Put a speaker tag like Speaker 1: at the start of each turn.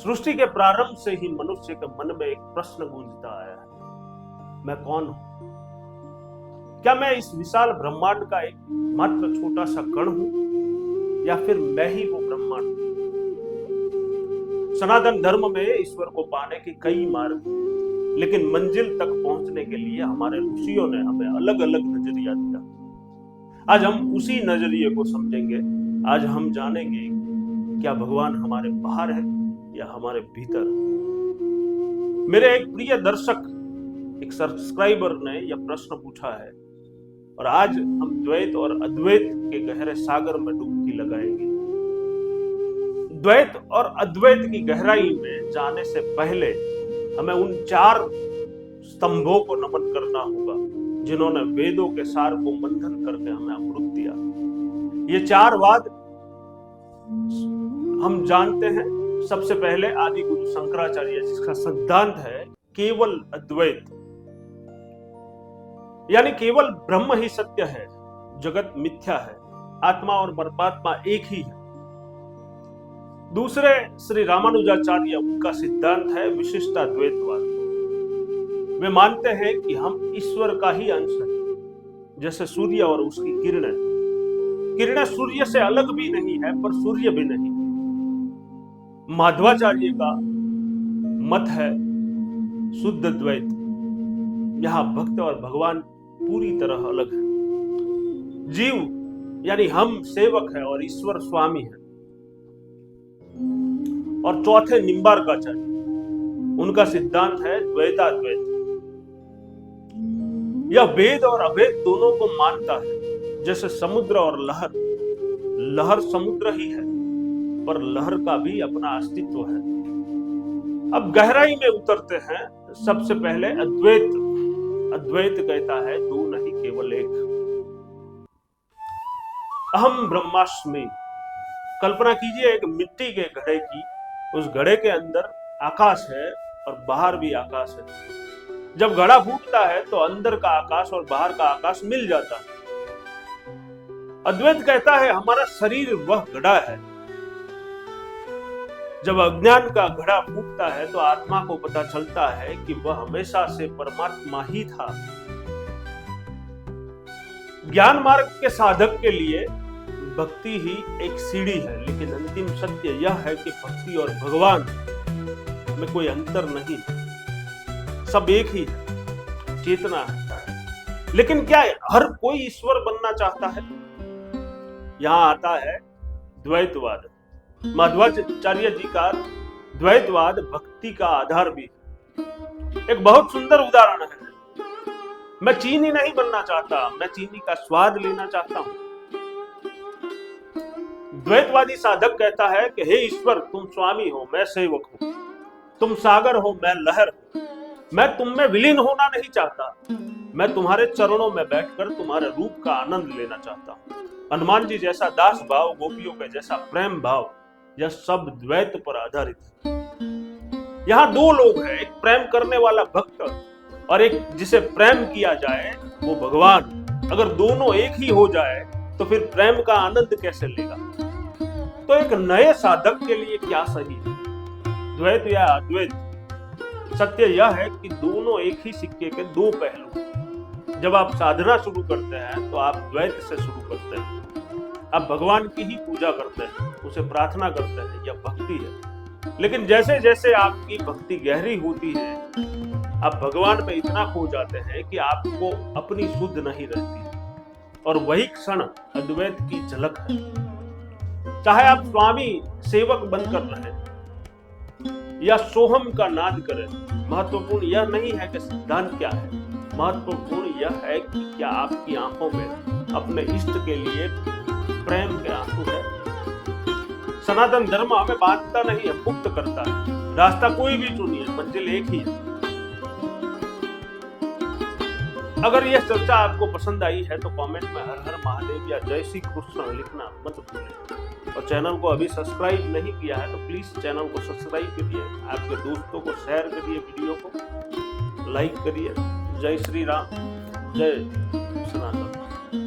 Speaker 1: सृष्टि के प्रारंभ से ही मनुष्य के मन में एक प्रश्न गूंजता आया है, मैं कौन हूं? क्या मैं इस विशाल ब्रह्मांड का एक मात्र छोटा सा कण हूं या फिर मैं ही वो ब्रह्मांड हूं? सनातन धर्म में ईश्वर को पाने के कई मार्ग, लेकिन मंजिल तक पहुंचने के लिए हमारे ऋषियों ने हमें अलग अलग नजरिया दिया। आज हम उसी नजरिए को समझेंगे। आज हम जानेंगे क्या भगवान हमारे बाहर है या हमारे भीतर। मेरे एक प्रिय दर्शक, एक सब्सक्राइबर ने यह प्रश्न पूछा है और आज हम द्वैत और अद्वैत के गहरे सागर में डुबकी लगाएंगे। द्वैत और अद्वैत की गहराई में जाने से पहले हमें उन 4 स्तंभों को नमन करना होगा जिन्होंने वेदों के सार को मंथन करके हमें अमृत दिया। ये 4 वाद हम जानते हैं। सबसे पहले आदि गुरु शंकराचार्य, जिसका सिद्धांत है केवल अद्वैत, यानी केवल ब्रह्म ही सत्य है, जगत मिथ्या है, आत्मा और परमात्मा एक ही है। दूसरे श्री रामानुजाचार्य, उनका सिद्धांत है विशिष्टाद्वैतवाद। वे मानते हैं कि हम ईश्वर का ही अंश है, जैसे सूर्य और उसकी किरणें सूर्य से अलग भी नहीं है पर सूर्य भी नहीं। माधवाचार्य का मत है शुद्ध द्वैत। यहां भक्त और भगवान पूरी तरह अलग है। जीव यानी हम सेवक है और ईश्वर स्वामी है। और चौथे निम्बार्काचार्य, उनका सिद्धांत है द्वैताद्वैत। यह वेद और अवेद दोनों को मानता है। जैसे समुद्र और लहर समुद्र ही है पर लहर का भी अपना अस्तित्व है। अब गहराई में उतरते हैं। सबसे पहले अद्वैत कहता है 2 नहीं केवल 1। अहम ब्रह्मास्मि। कल्पना कीजिए एक मिट्टी के घड़े की। उस घड़े के अंदर आकाश है और बाहर भी आकाश है। जब घड़ा फूटता है तो अंदर का आकाश और बाहर का आकाश मिल जाता है। अद्वैत कहता है हमारा शरीर वह घड़ा है। जब अज्ञान का घड़ा फूटता है तो आत्मा को पता चलता है कि वह हमेशा से परमात्मा ही था। ज्ञान मार्ग के साधक के लिए भक्ति ही एक सीढ़ी है, लेकिन अंतिम सत्य यह है कि भक्ति और भगवान में कोई अंतर नहीं, सब एक ही है, चेतना है। लेकिन क्या हर कोई ईश्वर बनना चाहता है? यहां आता है द्वैतवाद। माधवाचार्य जी का द्वैतवाद भक्ति का आधार भी है। एक बहुत सुंदर उदाहरण है। मैं चीनी नहीं बनना चाहता, मैं चीनी का स्वाद लेना चाहता हूं। द्वैतवादी साधक कहता है कि हे ईश्वर, तुम स्वामी हो, मैं सेवक हूं। तुम सागर हो, मैं लहर हूं। मैं तुम में विलीन होना नहीं चाहता। मैं तुम्हारे चरणों में बैठकर तुम्हारे रूप का आनंद लेना चाहता हूं। हनुमान जी जैसा दास भाव, गोपियों के जैसा प्रेम भाव, यह सब द्वैत पर आधारित है। यहाँ 2 लोग हैं, एक प्रेम करने वाला भक्त और एक जिसे प्रेम किया जाए वो भगवान। अगर दोनों एक ही हो जाए तो फिर प्रेम का आनंद कैसे लेगा? तो एक नए साधक के लिए क्या सही है, द्वैत या अद्वैत? सत्य यह है कि दोनों एक ही सिक्के के 2 पहलू। जब आप साधना शुरू करते हैं तो आप द्वैत से शुरू करते हैं। आप भगवान की ही पूजा करते हैं, उसे प्रार्थना करते हैं, यह भक्ति है। लेकिन जैसे जैसे आपकी भक्ति गहरी होती है, आप भगवान में इतना खो जाते हैं कि आपको अपनी सुध नहीं रहती। और वही क्षण अद्वैत की झलक है। चाहे आप स्वामी सेवक बनकर रहें या सोहम का नाद करें, महत्वपूर्ण यह नहीं है कि सिद्धांत क्या है, महत्वपूर्ण यह है कि क्या आपकी आंखों में अपने इष्ट के लिए प्रेम के आंसू है। सनातन धर्म हमें बांधता नहीं है, मुक्त करता है। रास्ता कोई भी चुनिए, मंजिल एक ही है। अगर यह चर्चा आपको पसंद आई है तो कमेंट में हर हर महादेव या जय श्री कृष्ण लिखना मत भूलें। और चैनल को अभी सब्सक्राइब नहीं किया है तो प्लीज चैनल को सब्सक्राइब करिए। आपके दोस्तों को शेयर करिए, वीडियो को लाइक करिए। जय श्री राम, जय सनातन।